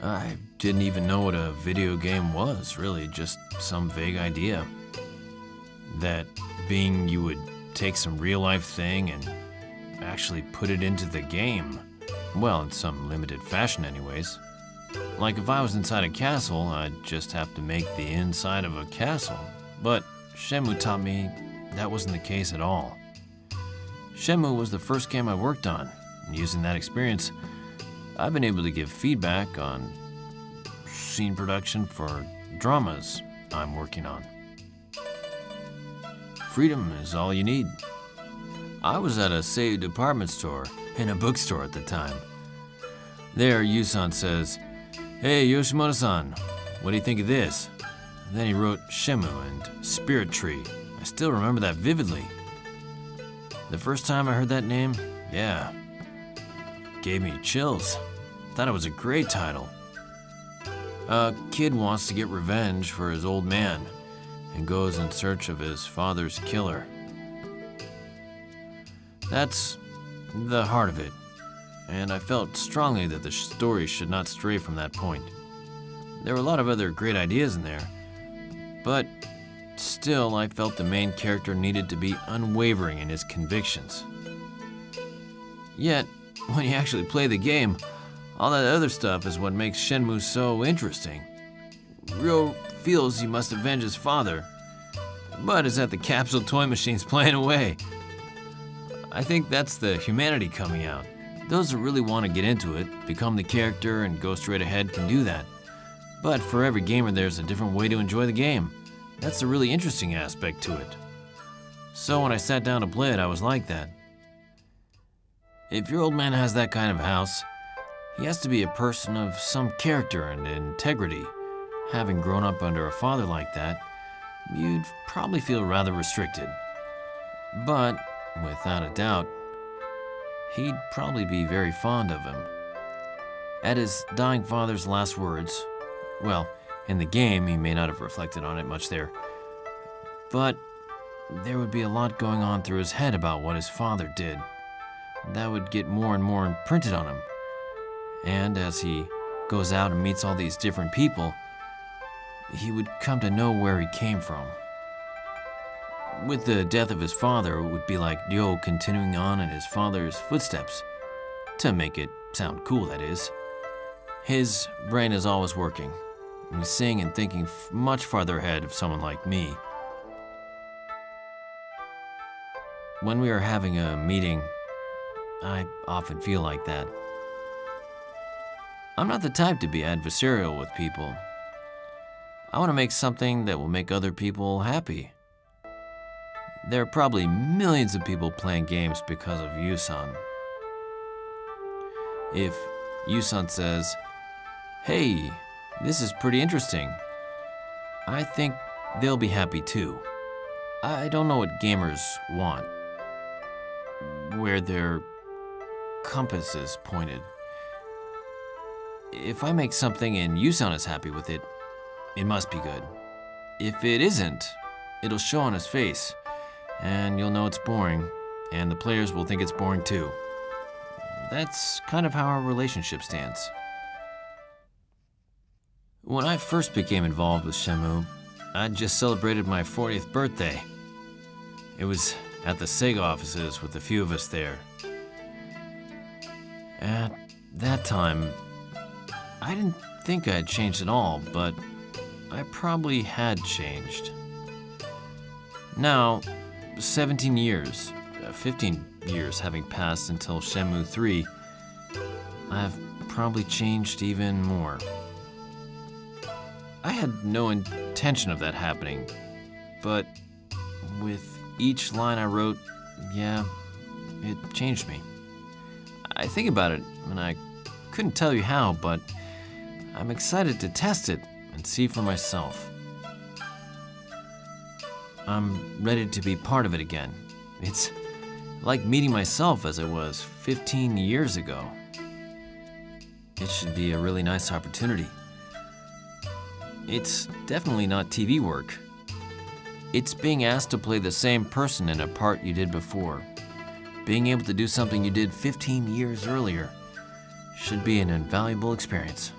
I didn't even know what a video game was, really, just some vague idea. That being you would take some real-life thing and actually put it into the game. Well, in some limited fashion anyways. Like if I was inside a castle, I'd just have to make the inside of a castle. But Shenmue taught me that wasn't the case at all. Shenmue was the first game I worked on, and using that experience, I've been able to give feedback on scene production for dramas I'm working on. Freedom is all you need. I was at a Seiyu department store and a bookstore at the time. There, Yusan says, "Hey, Yoshimoto-san, what do you think of this?" Then he wrote Shenmue and Spirit Tree. I still remember that vividly. The first time I heard that name, yeah, gave me chills. Thought it was a great title. A kid wants to get revenge for his old man and goes in search of his father's killer. That's the heart of it, and I felt strongly that the story should not stray from that point. There were a lot of other great ideas in there, but still I felt the main character needed to be unwavering in his convictions. Yet, when you actually play the game, all that other stuff is what makes Shenmue so interesting. Ryo feels he must avenge his father, but is at the capsule toy machines playing away. I think that's the humanity coming out. Those that really want to get into it, become the character, and go straight ahead can do that. But for every gamer, there's a different way to enjoy the game. That's the really interesting aspect to it. So when I sat down to play it, I was like that. If your old man has that kind of house, he has to be a person of some character and integrity. Having grown up under a father like that, you'd probably feel rather restricted. But, without a doubt, he'd probably be very fond of him. At his dying father's last words, well, in the game, he may not have reflected on it much there, but there would be a lot going on through his head about what his father did. That would get more and more imprinted on him. And as he goes out and meets all these different people, he would come to know where he came from. With the death of his father, it would be like Ryo continuing on in his father's footsteps. To make it sound cool, that is. His brain is always working. He's seeing and thinking much farther ahead of someone like me. When we are having a meeting, I often feel like that. I'm not the type to be adversarial with people. I want to make something that will make other people happy. There are probably millions of people playing games because of Yusan. If Yusan says, "Hey, this is pretty interesting," I think they'll be happy too. I don't know what gamers want, where their compass is pointed. If I make something and Yusan is happy with it, it must be good. If it isn't, it'll show on his face, and you'll know it's boring, and the players will think it's boring too. That's kind of how our relationship stands. When I first became involved with Shenmue, I'd just celebrated my 40th birthday. It was at the Sega offices with a few of us there. At that time, I didn't think I had changed at all, but I probably had changed. Now, 17 years, 15 years having passed until Shenmue 3, I've probably changed even more. I had no intention of that happening, but with each line I wrote, yeah, it changed me. I think about it, and I couldn't tell you how, but I'm excited to test it and see for myself. I'm ready to be part of it again. It's like meeting myself as I was 15 years ago. It should be a really nice opportunity. It's definitely not TV work. It's being asked to play the same person in a part you did before. Being able to do something you did 15 years earlier should be an invaluable experience.